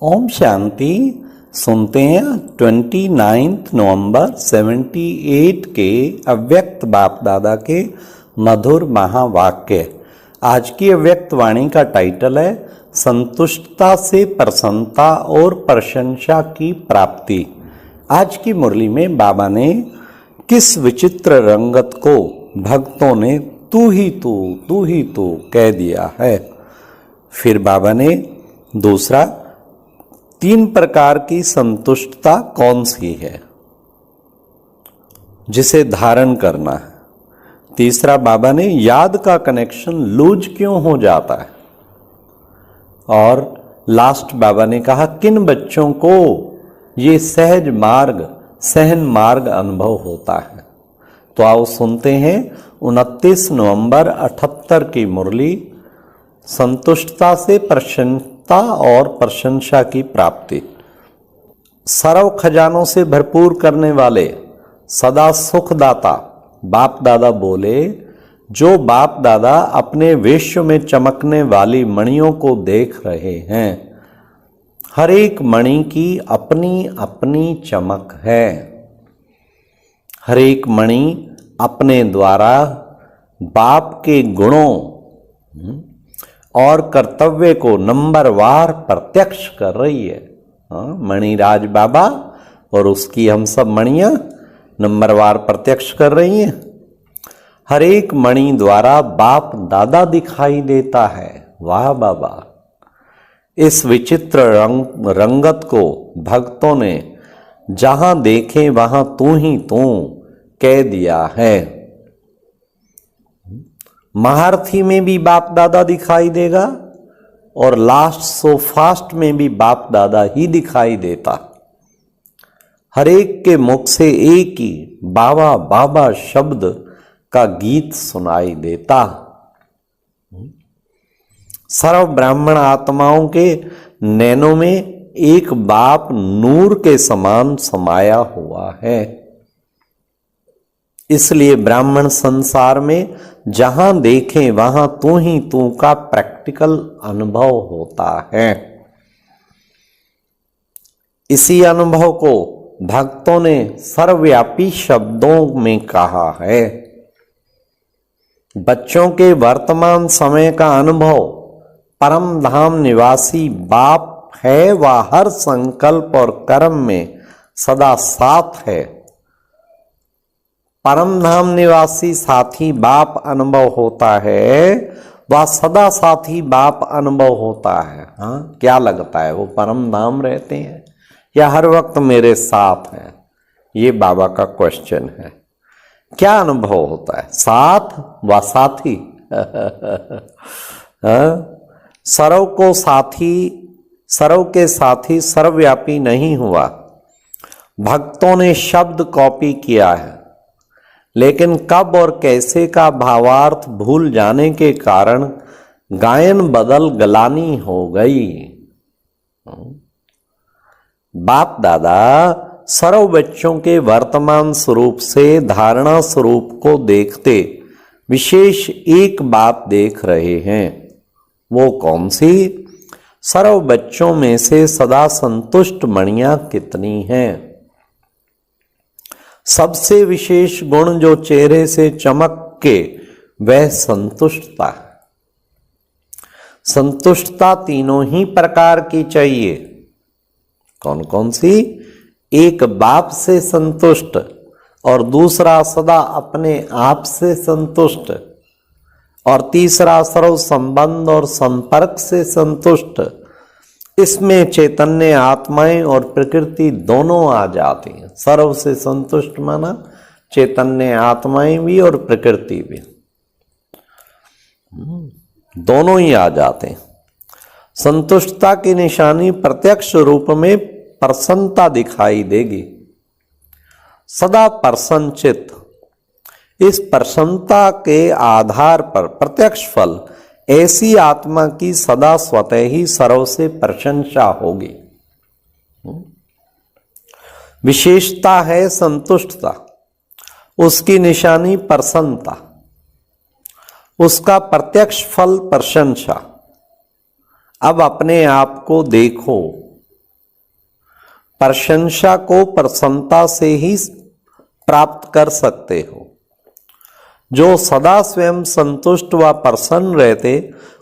ओम शांति। सुनते हैं 29 नवंबर 78 के अव्यक्त बाप दादा के मधुर महावाक्य। आज की अव्यक्त वाणी का टाइटल है संतुष्टता से प्रसन्नता और प्रशंसा की प्राप्ति। आज की मुरली में बाबा ने किस विचित्र रंगत को भक्तों ने तू ही तू कह दिया है। फिर बाबा ने दूसरा 3 प्रकार की संतुष्टता कौन सी है जिसे धारण करना है। तीसरा बाबा ने याद का कनेक्शन लूज क्यों हो जाता है। और लास्ट बाबा ने कहा किन बच्चों को ये सहज मार्ग सहन मार्ग अनुभव होता है। तो आओ सुनते हैं 29 नवंबर 78 की मुरली संतुष्टता से प्रसन्नता और प्रशंसा की प्राप्ति। सर्व खजानों से भरपूर करने वाले सदा सुखदाता बाप दादा बोले, जो बाप दादा अपने विश्व में चमकने वाली मणियों को देख रहे हैं, हर एक मणि की अपनी अपनी चमक है। हर एक मणि अपने द्वारा बाप के गुणों और कर्तव्य को नंबरवार प्रत्यक्ष कर रही है। मणिराज बाबा और उसकी हम सब मणियां नंबरवार प्रत्यक्ष कर रही हैं। हर एक मणि द्वारा बाप दादा दिखाई देता है। वाह बाबा, इस विचित्र रंगत को भक्तों ने जहां देखे वहां तू ही तू कह दिया है। महारथी में भी बाप दादा दिखाई देगा और लास्ट सो फास्ट में भी बाप दादा ही दिखाई देता। हर एक के मुख से एक ही बाबा बाबा शब्द का गीत सुनाई देता। सर्व ब्राह्मण आत्माओं के नैनों में एक बाप नूर के समान समाया हुआ है। इसलिए ब्राह्मण संसार में जहां देखें वहां तू ही तू का प्रैक्टिकल अनुभव होता है। इसी अनुभव को भक्तों ने सर्वव्यापी शब्दों में कहा है। बच्चों के वर्तमान समय का अनुभव परम धाम निवासी बाप है। वह हर संकल्प और कर्म में सदा साथ है। परम धाम निवासी साथी बाप अनुभव होता है। वह सदा साथी बाप अनुभव होता है। हाँ, क्या लगता है वो परम धाम रहते हैं या हर वक्त मेरे साथ हैं? ये बाबा का क्वेश्चन है। क्या अनुभव होता है? साथ व साथी। सर्व को साथी, सर्व के साथी सर्वव्यापी नहीं हुआ। भक्तों ने शब्द कॉपी किया है, लेकिन कब और कैसे का भावार्थ भूल जाने के कारण गायन बदल गलानी हो गई। बाप दादा सर्व बच्चों के वर्तमान स्वरूप से धारणा स्वरूप को देखते विशेष एक बात देख रहे हैं। वो कौन सी? सर्व बच्चों में से सदा संतुष्ट मणियां कितनी हैं। सबसे विशेष गुण जो चेहरे से चमक के वह संतुष्टता। संतुष्टता तीनों ही प्रकार की चाहिए। कौन कौन सी? एक बाप से संतुष्ट और दूसरा सदा अपने आप से संतुष्ट और तीसरा सर्व संबंध और संपर्क से संतुष्ट। इसमें चैतन्य आत्माएं और प्रकृति दोनों आ जाती हैं। सर्व से संतुष्ट माना चैतन्य आत्माएं भी और प्रकृति भी, दोनों ही आ जाते हैं। संतुष्टता की निशानी प्रत्यक्ष रूप में प्रसन्नता दिखाई देगी। सदा प्रसन्नचित। इस प्रसन्नता के आधार पर प्रत्यक्ष फल ऐसी आत्मा की सदा स्वतः ही सर्व से प्रशंसा होगी। विशेषता है संतुष्टता, उसकी निशानी प्रसन्नता, उसका प्रत्यक्ष फल प्रशंसा। अब अपने आप को देखो प्रशंसा को प्रसन्नता से ही प्राप्त कर सकते हो। जो सदा स्वयं संतुष्ट व प्रसन्न रहते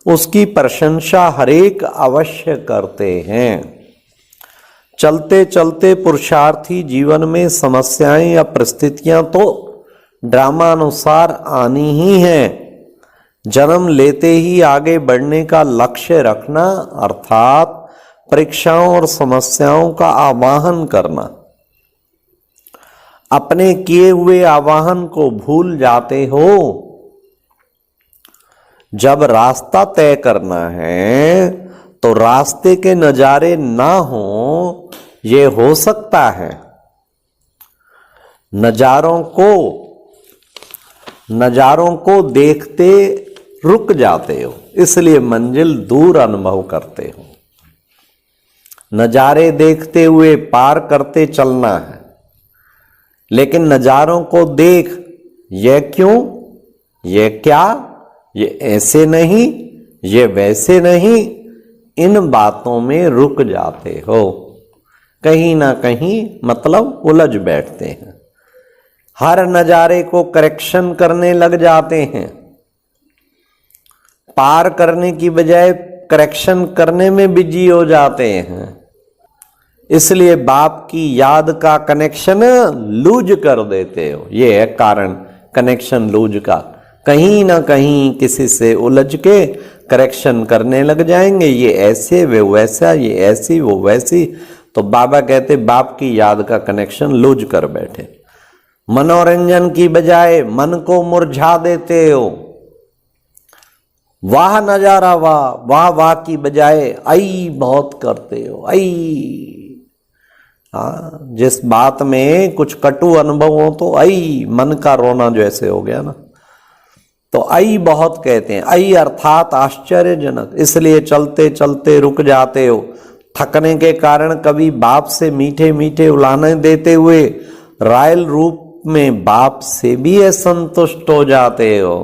उसकी प्रशंसा हरेक अवश्य करते हैं। चलते चलते पुरुषार्थी जीवन में समस्याएं या परिस्थितियां तो ड्रामानुसार आनी ही हैं। जन्म लेते ही आगे बढ़ने का लक्ष्य रखना अर्थात परीक्षाओं और समस्याओं का आवाहन करना। अपने किए हुए आवाहन को भूल जाते हो। जब रास्ता तय करना है तो रास्ते के नजारे ना हो, ये हो सकता है। नजारों को देखते रुक जाते हो, इसलिए मंजिल दूर अनुभव करते हो। नजारे देखते हुए पार करते चलना है, लेकिन नजारों को देख, ये क्यों, ये क्या, ये ऐसे नहीं, ये वैसे नहीं, इन बातों में रुक जाते हो। कहीं ना कहीं मतलब उलझ बैठते हैं। हर नजारे को करेक्शन करने लग जाते हैं। पार करने की बजाय करेक्शन करने में बिजी हो जाते हैं। इसलिए बाप की याद का कनेक्शन लूज कर देते हो। ये है कारण कनेक्शन लूज का। कहीं ना कहीं किसी से उलझ के करेक्शन करने लग जाएंगे, ये ऐसे वे वैसा, ये ऐसी वो वैसी। तो बाबा कहते बाप की याद का कनेक्शन लूज कर बैठे। मनोरंजन की बजाय मन को मुरझा देते हो। वाह नजारा वाह, वाह वाह की बजाय आई बहुत करते हो। आई, हाँ, जिस बात में कुछ कटु अनुभव हो तो आई, मन का रोना जैसे हो गया ना, तो आई बहुत कहते हैं। आई अर्थात आश्चर्यजनक। इसलिए चलते चलते रुक जाते हो। थकने के कारण कभी बाप से मीठे मीठे उलाने देते हुए रायल रूप में बाप से भी असंतुष्ट हो जाते हो।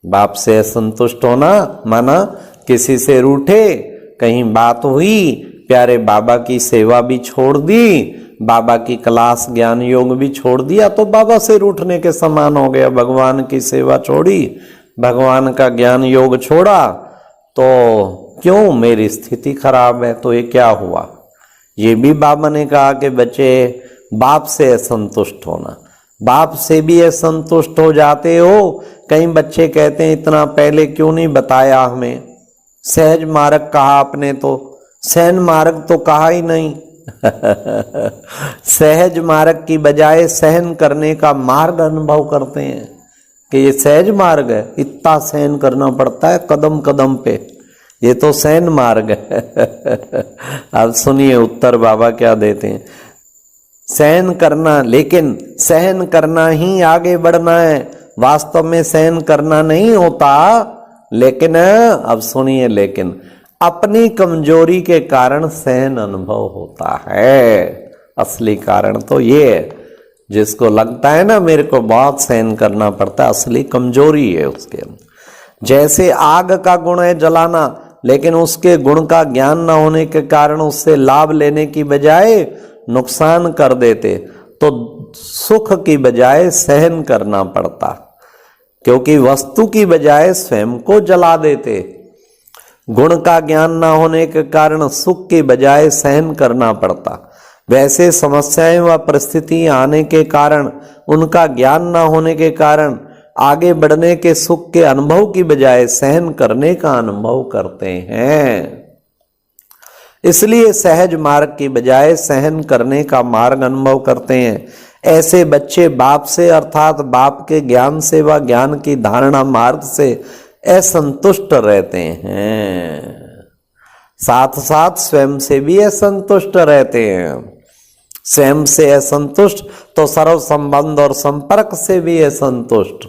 बाप से असंतुष्ट होना माना किसी से रूठे, कहीं बात हुई, प्यारे बाबा की सेवा भी छोड़ दी, बाबा की क्लास ज्ञान योग भी छोड़ दिया, तो बाबा से रूठने के समान हो गया। भगवान की सेवा छोड़ी, भगवान का ज्ञान योग छोड़ा, तो क्यों, मेरी स्थिति खराब है, तो ये क्या हुआ। ये भी बाबा ने कहा कि बच्चे बाप से असंतुष्ट होना। बाप से भी असंतुष्ट हो जाते हो। कई बच्चे कहते हैं इतना पहले क्यों नहीं बताया हमें, सहज मार्ग कहा आपने तो, सहन मार्ग तो कहा ही नहीं। सहज मार्ग की बजाय सहन करने का मार्ग अनुभव करते हैं कि ये सहज मार्ग है, इतना सहन करना पड़ता है कदम कदम पे, ये तो सहन मार्ग है। अब सुनिए उत्तर बाबा क्या देते हैं। सहन करना, लेकिन सहन करना ही आगे बढ़ना है, वास्तव में सहन करना नहीं होता। लेकिन अब सुनिए, लेकिन अपनी कमजोरी के कारण सहन अनुभव होता है। असली कारण तो ये है, जिसको लगता है ना मेरे को बहुत सहन करना पड़ता है, असली कमजोरी है उसके। जैसे आग का गुण है जलाना, लेकिन उसके गुण का ज्ञान न होने के कारण उससे लाभ लेने की बजाय नुकसान कर देते, तो सुख की बजाय सहन करना पड़ता, क्योंकि वस्तु की बजाय स्वयं को जला देते। गुण का ज्ञान ना होने के कारण सुख के बजाय सहन करना पड़ता। वैसे समस्याएं व परिस्थिति आने के कारण, उनका ज्ञान ना होने के कारण आगे बढ़ने के सुख के अनुभव की बजाय सहन करने का अनुभव करते हैं। इसलिए सहज मार्ग की बजाय सहन करने का मार्ग अनुभव करते हैं। ऐसे बच्चे बाप से अर्थात बाप के ज्ञान से व ज्ञान की धारणा मार्ग से असंतुष्ट रहते हैं, साथ साथ स्वयं से भी असंतुष्ट रहते हैं। स्वयं से असंतुष्ट तो सर्व संबंध और संपर्क से भी असंतुष्ट।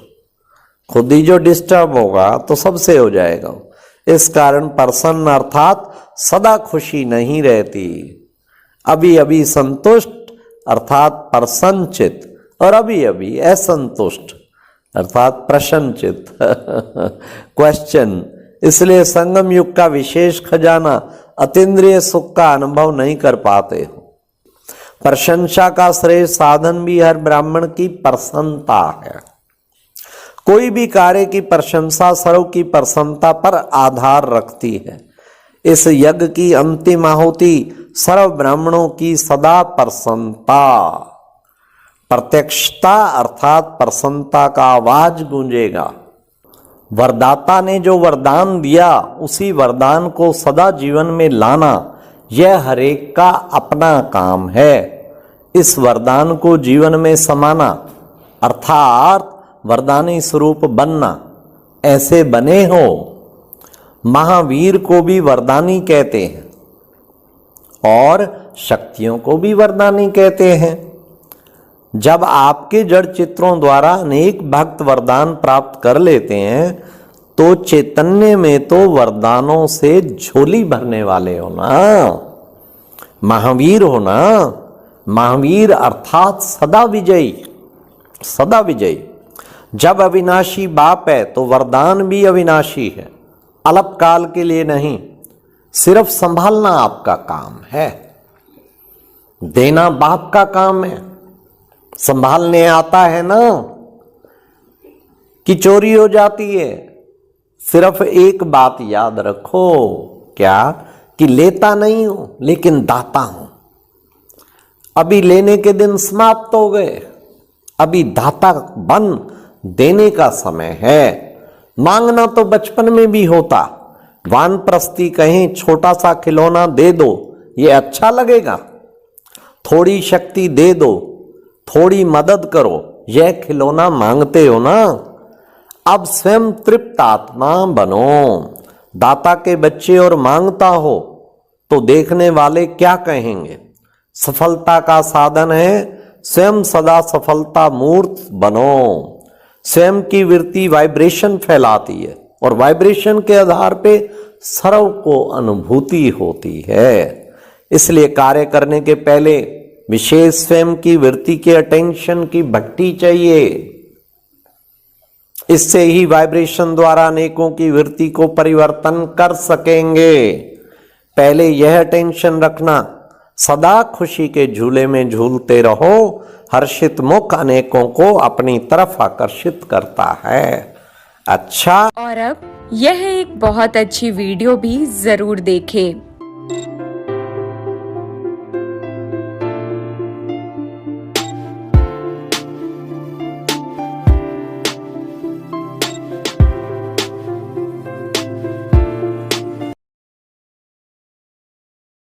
खुद ही जो डिस्टर्ब होगा तो सबसे हो जाएगा। इस कारण प्रसन्न अर्थात सदा खुशी नहीं रहती। अभी अभी संतुष्ट अर्थात प्रसन्नचित, और अभी अभी असंतुष्ट अर्थात प्रसन्नचित। क्वेश्चन। इसलिए संगम युग का विशेष खजाना अतीन्द्रिय सुख का अनुभव नहीं कर पाते हो। प्रशंसा का श्रेष्ठ साधन भी हर ब्राह्मण की प्रसन्नता है। कोई भी कार्य की प्रशंसा सर्व की प्रसन्नता पर आधार रखती है। इस यज्ञ की अंतिम आहुति सर्व ब्राह्मणों की सदा प्रसन्नता, प्रत्यक्षता अर्थात प्रसन्नता का आवाज गूंजेगा। वरदाता ने जो वरदान दिया उसी वरदान को सदा जीवन में लाना, यह हरेक का अपना काम है। इस वरदान को जीवन में समाना अर्थात वरदानी स्वरूप बनना। ऐसे बने हो। महावीर को भी वरदानी कहते हैं और शक्तियों को भी वरदानी कहते हैं। जब आपके जड़ चित्रों द्वारा अनेक भक्त वरदान प्राप्त कर लेते हैं तो चैतन्य में तो वरदानों से झोली भरने वाले हो ना, महावीर हो ना। महावीर अर्थात सदा विजयी, सदा विजयी। जब अविनाशी बाप है तो वरदान भी अविनाशी है, अल्पकाल के लिए नहीं। सिर्फ संभालना आपका काम है, देना बाप का काम है। संभालने आता है ना कि चोरी हो जाती है। सिर्फ एक बात याद रखो, क्या? कि लेता नहीं हूं लेकिन दाता हूं। अभी लेने के दिन समाप्त हो गए, अभी दाता बन देने का समय है। मांगना तो बचपन में भी होता। वानप्रस्थी कहें छोटा सा खिलौना दे दो, ये अच्छा लगेगा। थोड़ी शक्ति दे दो, थोड़ी मदद करो, यह खिलौना मांगते हो ना। अब स्वयं तृप्त आत्मा बनो, दाता के बच्चे और मांगता हो तो देखने वाले क्या कहेंगे? सफलता का साधन है स्वयं सदा सफलता मूर्त बनो। स्वयं की वृत्ति वाइब्रेशन फैलाती है और वाइब्रेशन के आधार पे सर्व को अनुभूति होती है। इसलिए कार्य करने के पहले विशेष स्वयं की वृत्ति के अटेंशन की भट्टी चाहिए। इससे ही वाइब्रेशन द्वारा अनेकों की वृत्ति को परिवर्तन कर सकेंगे। पहले यह अटेंशन रखना, सदा खुशी के झूले में झूलते रहो। हर्षित मुख अनेकों को अपनी तरफ आकर्षित करता है। अच्छा, और अब यह एक बहुत अच्छी वीडियो भी जरूर देखें।